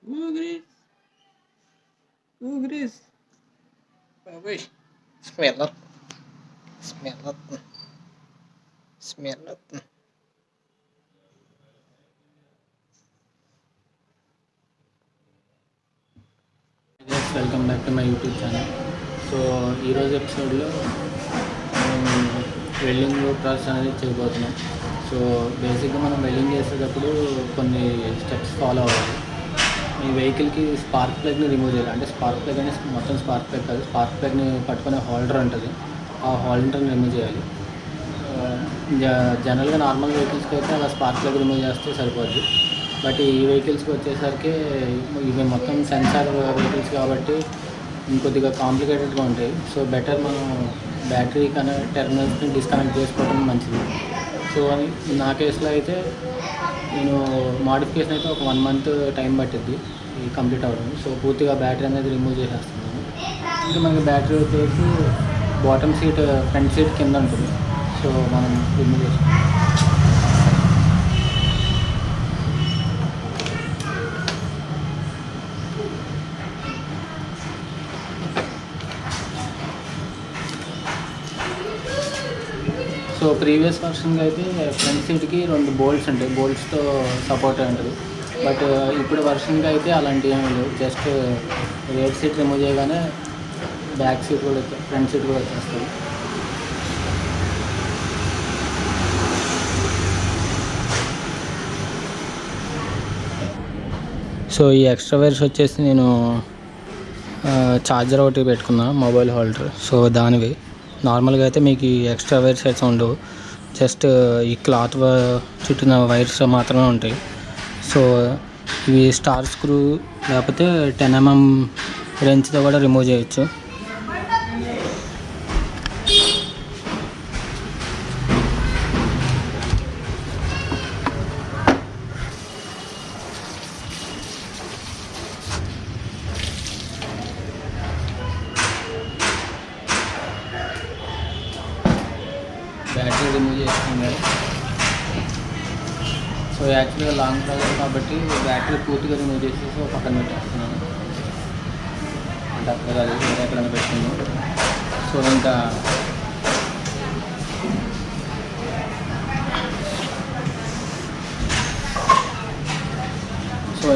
Ooh, Grace. Ooh, Grace. Baboy. Smell it. Smell it. Smell it. Welcome back to my YouTube channel. So ఈరోజు ఎపిసోడ్లో welding process అనేది చేయబోతున్నాం. So బేసిక్గా మనం welding చేసేటప్పుడు కొన్ని స్టెప్స్ ఫాలో అవ్వాలి. ఈ వెహికల్కి స్పార్క్ ప్లగ్ని రిమూవ్ చేయాలి. అంటే స్పార్క్ ప్లగ్ అనేది మొత్తం స్పార్క్ ప్లగ్ కాదు, స్పార్క్ ప్లగ్ని పట్టుకునే హోల్డర్ ఉంటుంది. ఆ హోల్డర్ని రిమూవ్ చేయాలి. జనరల్గా నార్మల్ వెహికల్స్కి అయితే అలా స్పార్క్ ప్లగ్ రిమూవ్ చేస్తే సరిపోద్ది. బట్ ఈ వెహికల్స్కి వచ్చేసరికి ఇవి మొత్తం సెన్సార్ వెహికల్స్ కాబట్టి ఇంకొద్దిగా కాంప్లికేటెడ్గా ఉంటాయి. సో బెటర్ మనం బ్యాటరీ టెర్మినల్స్ని డిస్కనెక్ట్ చేసుకోవడం మంచిది. సో నా కేసులో అయితే నేను మోడిఫికేషన్ అయితే ఒక 1 month టైం పట్టిద్ది ఇది కంప్లీట్ అవ్వడం. సో పూర్తిగా బ్యాటరీ అనేది రిమూవ్ చేసేస్తున్నాను. ఇంకా మనకి బ్యాటరీ వచ్చేసి బాటమ్ సీట్ ఫ్రంట్ సీట్ కింద ఉంటుంది. సో మనం రిమూవ్ చేస్తాం. సో ప్రీవియస్ వర్షన్గా అయితే ఫ్రంట్ సీట్కి 2 బోల్ట్స్ ఉంటాయి, బోల్ట్స్తో సపోర్ట్ ఉంటుంది. బట్ ఇప్పుడు వర్షన్గా అయితే అలాంటివి ఏమీ లేవు. జస్ట్ రేర్ సీట్ రిమూవ్ చేయగానే బ్యాక్ సీట్ కూడా ఫ్రంట్ సీట్ కూడా వచ్చేస్తుంది. సో ఈ ఎక్స్ట్రా వైర్స్ వచ్చేసి నేను ఛార్జర్ ఒకటి పెట్టుకున్నా, మొబైల్ హోల్డర్. సో దానివి నార్మల్గా అయితే మీకు ఈ ఎక్స్ట్రా వైర్స్ అయితే ఉండవు. జస్ట్ ఈ క్లాత్ చుట్టిన వైర్స్ మాత్రమే ఉంటాయి. సో ఇవి స్టార్ స్క్రూ లేకపోతే 10 mm రెంచ్తో కూడా రిమూవ్ చేయొచ్చు. బ్యాటరీ రిమూవ్ చేసుకున్నారు. సో యాక్చువల్గా లాంగ్ ట్రావెల్ కాబట్టి బ్యాటరీ పూర్తిగా రిమూవ్ చేసేసి పక్కన పెట్టేస్తున్నాను. అంటే అక్కడ కాదు, వేరే ఎక్కడైనా పెట్టుకున్నాను. సో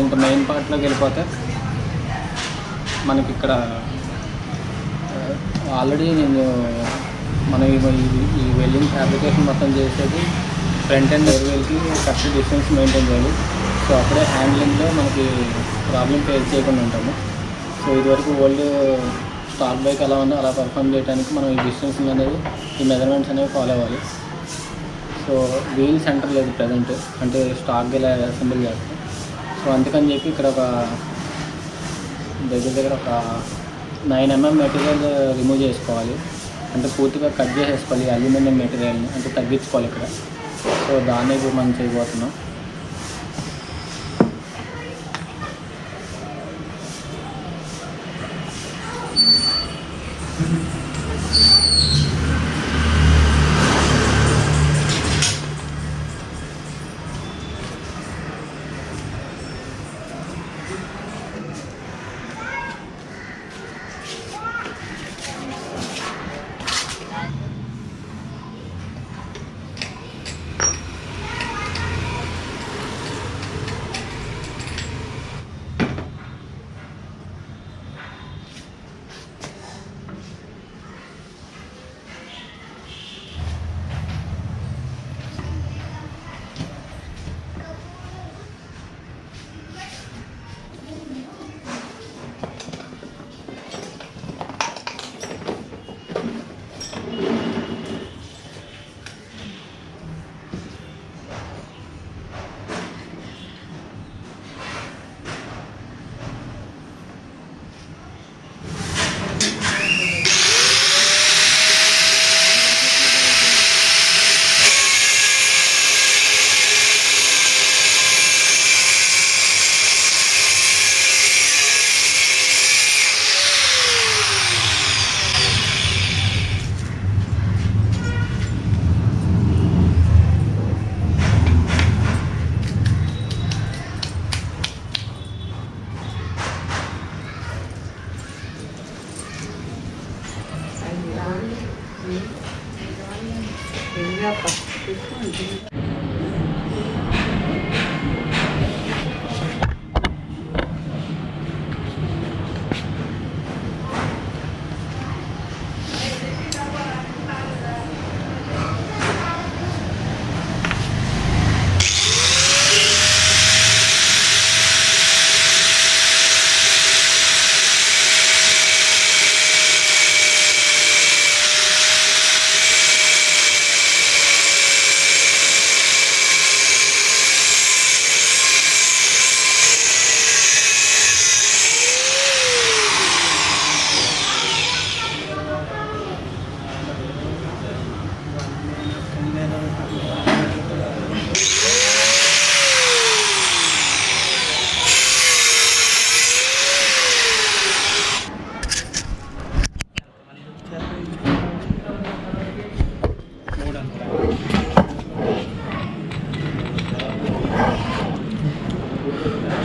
ఇంకా మెయిన్ పార్ట్లోకి వెళ్ళిపోతే మనకి ఇక్కడ ఆల్రెడీ మనం ఈ వెల్డింగ్ ఫ్యాబ్రికేషన్ మొత్తం చేసేది ఫ్రంట్ అండ్ ఎయిర్ వీల్కి కరెక్ట్ డిస్టెన్స్ మెయింటైన్ చేయాలి. సో అప్పుడే హ్యాండ్లింగ్లో మనకి ప్రాబ్లం ఫేస్ చేయకుండా ఉంటాము. సో ఇదివరకు ఓల్డ్ స్టాక్ బైక్ ఎలా ఉందో అలా పర్ఫామ్ చేయడానికి మనం ఈ డిస్టెన్స్ అనేది, ఈ మెజర్మెంట్స్ అనేవి ఫాలో అవ్వాలి. సో వీల్ సెంటర్ లేదు ప్రజెంట్, అంటే స్టాక్ ఇలా అసెంబుల్ చేస్తాం. సో అందుకని చెప్పి ఇక్కడ ఒక దగ్గర ఒక 9 mm మెటీరియల్ రిమూవ్ చేసుకోవాలి. అంటే పూర్తిగా కట్ చేసేసుకోవాలి అల్యూమినియం మెటీరియల్ని, అంటే తగ్గించుకోవాలి ఇక్కడ. సో దాన్ని ఇప్పుడు మనం చేయబోతున్నాం.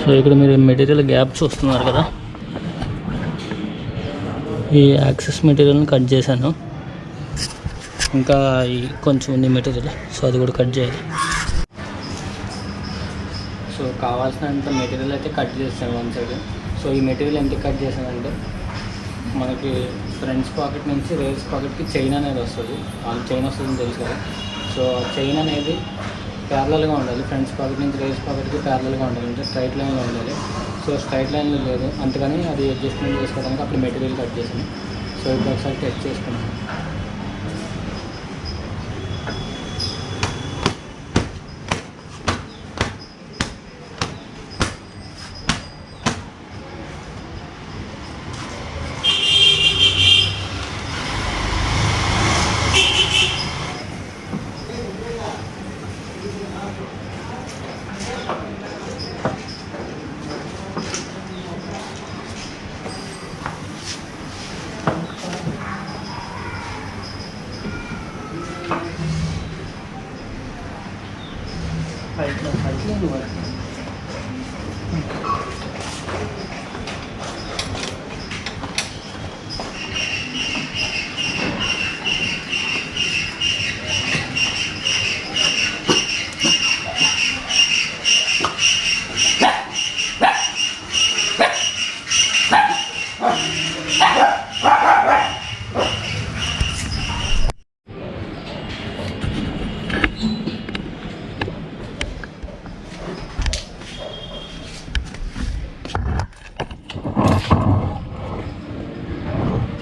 సో ఇక్కడ మీరు మెటీరియల్ గ్యాప్ చూస్తున్నారు కదా, ఈ యాక్సెస్ మెటీరియల్ని కట్ చేశాను. ఇంకా ఈ కొంచెం ఉంది మెటీరియల్, సో అది కూడా కట్ చేయాలి. సో కావాల్సినంత మెటీరియల్ అయితే కట్ చేస్తాను వన్ సైడ్. సో ఈ మెటీరియల్ ఎందుకు కట్ చేశానంటే, మనకి ఫ్రంట్స్ పాకెట్ నుంచి రేస్ పాకెట్కి చైన్ అనేది వస్తుంది. వాళ్ళు చైన్ వస్తుందని తెలుసు కదా. సో ఆ చైన్ అనేది ప్యారలల్గా ఉండాలి. ఫ్రంట్స్ పాకెట్ నుంచి రేస్ పాకెట్కి ప్యారలల్గా ఉండాలి, అంటే స్ట్రైట్ లైన్లో ఉండాలి. సో స్ట్రైట్ లైన్లో లేదు, అందుకని అది అడ్జస్ట్మెంట్ చేసుకోవడానికి అప్పుడు మెటీరియల్ కట్ చేసాను. సో ఇప్పుడు ఒకసారి టెస్ట్ చేసుకున్నాను.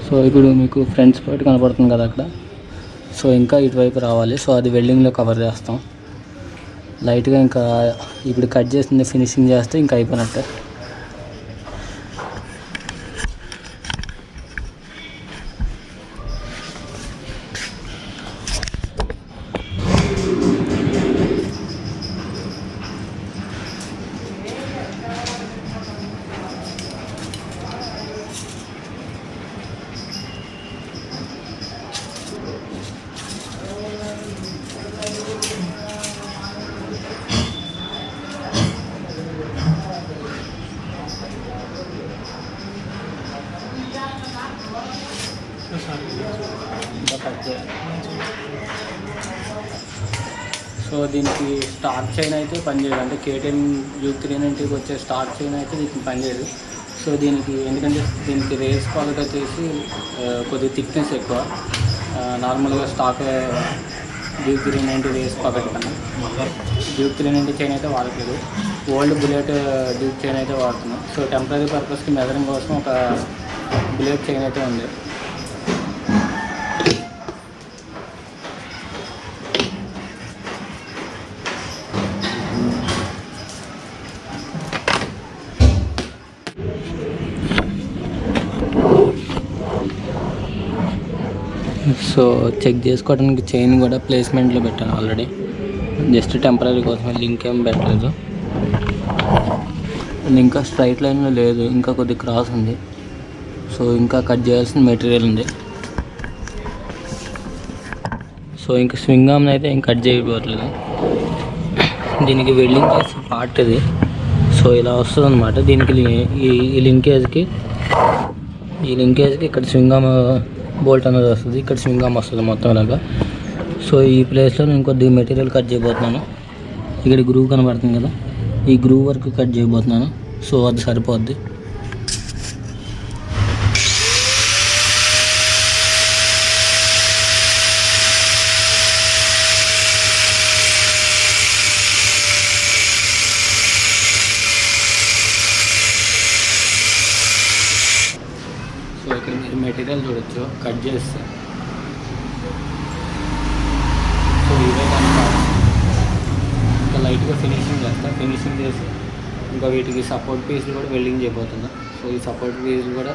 సో ఇప్పుడు మీకు ఫ్రంట్స్ పార్ట్ కనపడుతుంది కదా అక్కడ. సో ఇంకా ఇటువైపు రావాలి. సో అది వెల్డింగ్లో కవర్ చేస్తాం లైట్గా. ఇంకా ఇప్పుడు కట్ చేసింది ఫినిషింగ్ చేస్తే ఇంకా అయిపోయినట్టే. సో దీనికి స్టార్ట్ చైన్ అయితే పనిచేయదు, అంటే కేటీఎం U390కి వచ్చే స్టార్ట్ చైన్ అయితే దీనికి పనిచేయదు. సో దీనికి ఎందుకంటే దీనికి రేస్ క్వాలిటీ వచ్చేసి కొద్దిగా థిక్నెస్ ఎక్కువ. నార్మల్గా స్టాక్ U390 రేస్ పాకెట్ కన్నా U390 చైన్ అయితే వాడట్లేదు. ఓల్డ్ బుల్లెట్ డ్యూక్ చైన్ అయితే వాడుతున్నాం. సో టెంపరీ పర్పస్కి మెజరింగ్ కోసం ఒక బుల్లెట్ చైన్ అయితే ఉంది. సో చెక్ చేసుకోవడానికి చైన్ కూడా ప్లేస్మెంట్లో పెట్టాను ఆల్రెడీ, జస్ట్ టెంపరీ కోసం లింక్ ఏం పెట్టలేదు. ఇంకా స్ట్రైట్ లైన్లో లేదు, ఇంకా కొద్ది క్రాస్ ఉంది. సో ఇంకా కట్ చేయాల్సిన మెటీరియల్ ఉంది. సో ఇంకా స్వింగ్ ఆర్మ్ అయితే ఏం కట్ చేయకపోవట్లేదు. దీనికి వెల్డింగ్ చేసే పార్ట్ ఇది. సో ఇలా వస్తుంది అనమాట. దీనికి ఈ లింకేజ్కి ఇక్కడ స్వింగ్ ఆర్మ్ బోల్ట్ అనేది వస్తుంది, ఇక్కడ స్వింగ్ ఆర్మ్ వస్తుంది మొత్తం ఇలాగా. సో ఈ ప్లేస్లో నేను కొద్దిగా మెటీరియల్ కట్ చేయబోతున్నాను. ఇక్కడ గ్రూవ్ కనబడుతుంది కదా, ఈ గ్రూవ్ వరకు కట్ చేయబోతున్నాను. సో అది సరిపోద్ది. సో ఇక్కడ మీరు మెటీరియల్ చూడొచ్చు కట్ చేస్తే. సో ఇవే కనుక ఇంకా లైట్గా ఫినిషింగ్ చేస్తా. ఫినిషింగ్ చేసి ఇంకా వీటికి సపోర్ట్ పీస్లు కూడా వెల్డింగ్ చేయబోతున్నా. సో ఈ సపోర్ట్ పీస్లు కూడా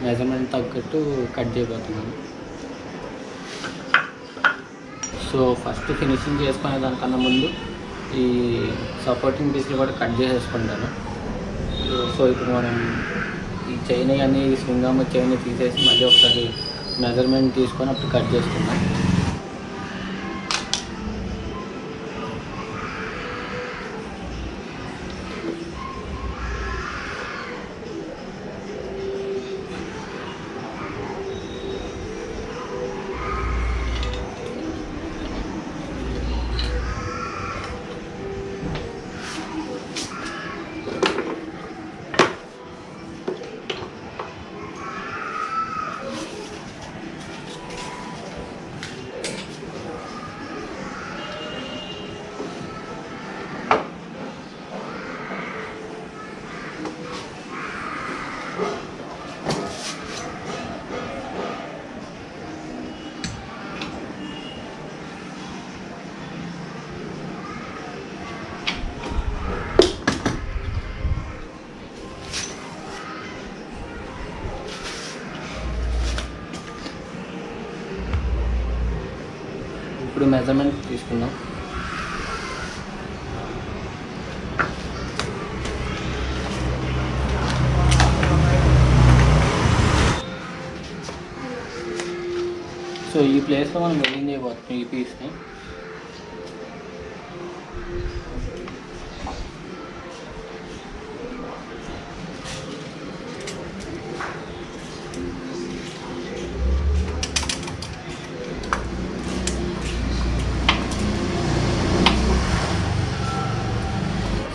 మెజర్మెంట్ తగ్గట్టు కట్ చేయబోతున్నాను. సో ఫస్ట్ ఫినిషింగ్ చేసుకునే దానికన్నా ముందు ఈ సపోర్టింగ్ పీస్లు కూడా కట్ చేసేసుకుంటాను. సో ఇప్పుడు మనం ఈ చైన్ అన్ని స్వింగ్ ఆర్మ్ చైన్ తీసేసి మళ్ళీ ఒకసారి మెజర్మెంట్ తీసుకొని అప్పుడు కట్ చేసుకున్నాం. ఇప్పుడు మెజర్మెంట్ తీసుకుందాం. సో ఈ ప్లేస్లో మనం వెల్డింగ్ చేయబోతున్నాం ఈ పీస్ని.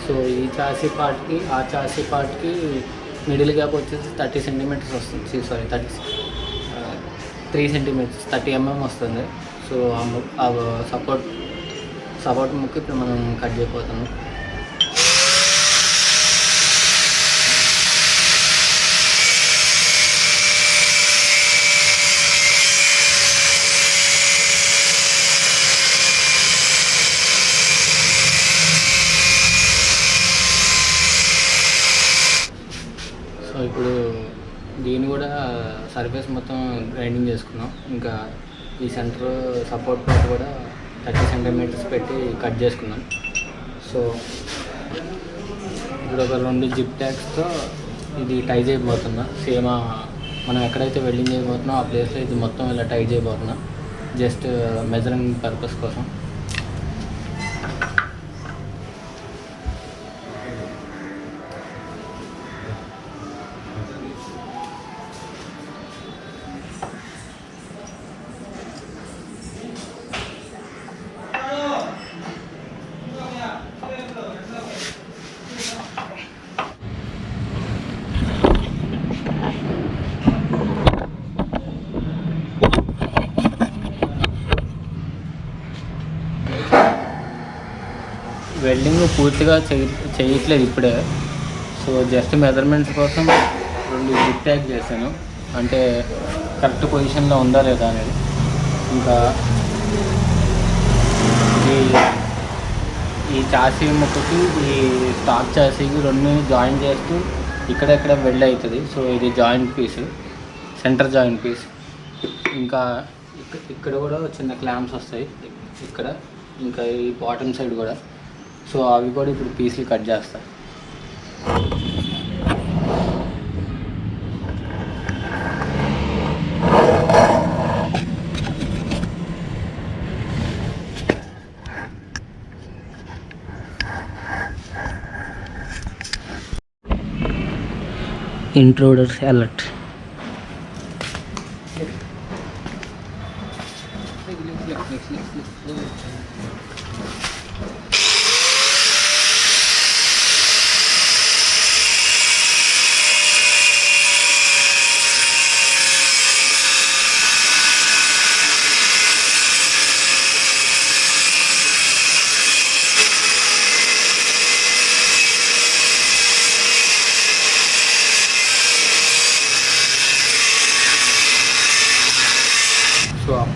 సో ఈ చాసీ పార్ట్కి ఆ చాసీ పార్ట్కి మిడిల్ గ్యాప్ వచ్చేసి 30 సెంటీమీటర్స్ వస్తుంది. సారీ 3 సెంటీమీటర్స్ 30 mm వస్తుంది. సో ఆ సపోర్ట్ ముక్కు ఇప్పుడు మనం కట్ చేయబోతున్నాం. సో ఇప్పుడు దీన్ని కూడా సర్ఫేస్ మొత్తం గ్రైండింగ్ చేసుకున్నాం. ఇంకా ఈ సెంటర్ సపోర్ట్ పార్ట్ కూడా 30 సెంటీమీటర్స్ పెట్టి కట్ చేసుకున్నాం. సో ఇప్పుడు ఒక 2 జిప్ ట్యాగ్స్తో ఇది టై చేయబోతున్నా. సేమ్ మనం ఎక్కడైతే వెల్డింగ్ చేయబోతున్నాం ఆ ప్లేస్లో ఇది మొత్తం ఇలా టై చేయబోతున్నా, జస్ట్ మెజరింగ్ పర్పస్ కోసం. వెల్డింగ్ పూర్తిగా చేయట్లేదు ఇప్పుడే. సో జస్ట్ మెజర్మెంట్స్ కోసం 2 జిప్ ట్యాగ్ చేశాను, అంటే కరెక్ట్ పొజిషన్లో ఉందా లేదా అనేది. ఇంకా ఈ చాసీ ముక్కకి ఈ స్టాక్ చాసీకి 2 జాయిన్ చేస్తూ ఇక్కడెక్కడ వెల్డ్ అవుతుంది. సో ఇది joint piece, centre joint piece. ఇంకా ఇక్కడ కూడా చిన్న క్లాంప్స్ వస్తాయి ఇక్కడ, ఇంకా ఈ బాటమ్ సైడ్ కూడా. సో అవి కూడా ఇప్పుడు పీసులు కట్ చేస్తాయి. Intruders alert.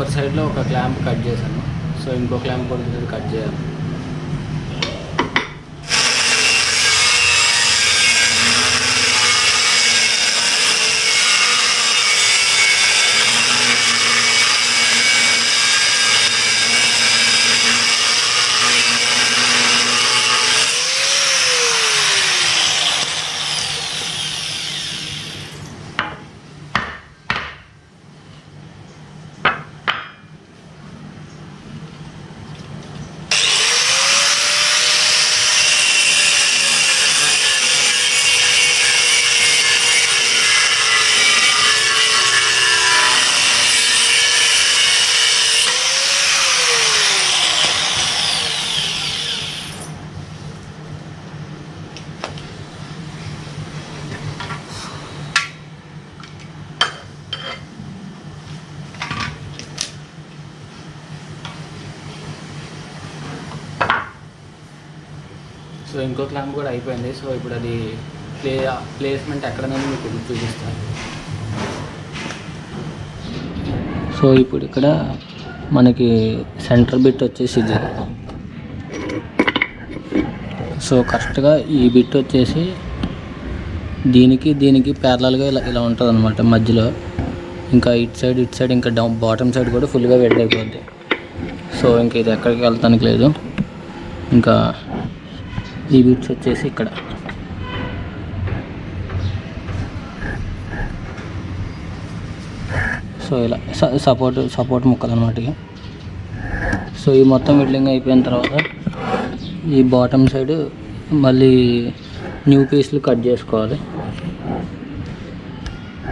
అప్పర్ సైడ్లో ఒక క్లాంప్ కట్ చేశాను. సో ఇంకో క్లాంప్ కూడా కట్ చేయాలి. సో ఇంకో క్లాంప్ కూడా అయిపోయింది. సో ఇప్పుడు అది ప్లేస్మెంట్ ఎక్కడనేది మీకు చూపిస్తాను. సో ఇప్పుడు ఇక్కడ మనకి సెంటర్ బిట్ వచ్చేసి ఇది. సో కరెక్ట్గా ఈ బిట్ వచ్చేసి దీనికి ప్యారలల్గా ఇలా ఉంటుంది అనమాట మధ్యలో. ఇంకా ఇటు సైడ్ ఇంకా బాటమ్ సైడ్ కూడా ఫుల్గా వెడ్ అయిపోద్ది. సో ఇంక ఇది ఎక్కడికి వెళ్తానికి లేదు. ఇంకా ఈ బిట్స్ వచ్చేసి ఇక్కడ. సో ఇలా సపోర్ట్ ముక్కలు అనమాట. సో ఈ మొత్తం వెల్డింగ్ అయిపోయిన తర్వాత ఈ బాటమ్ సైడ్ మళ్ళీ న్యూ పీస్లు కట్ చేసుకోవాలి.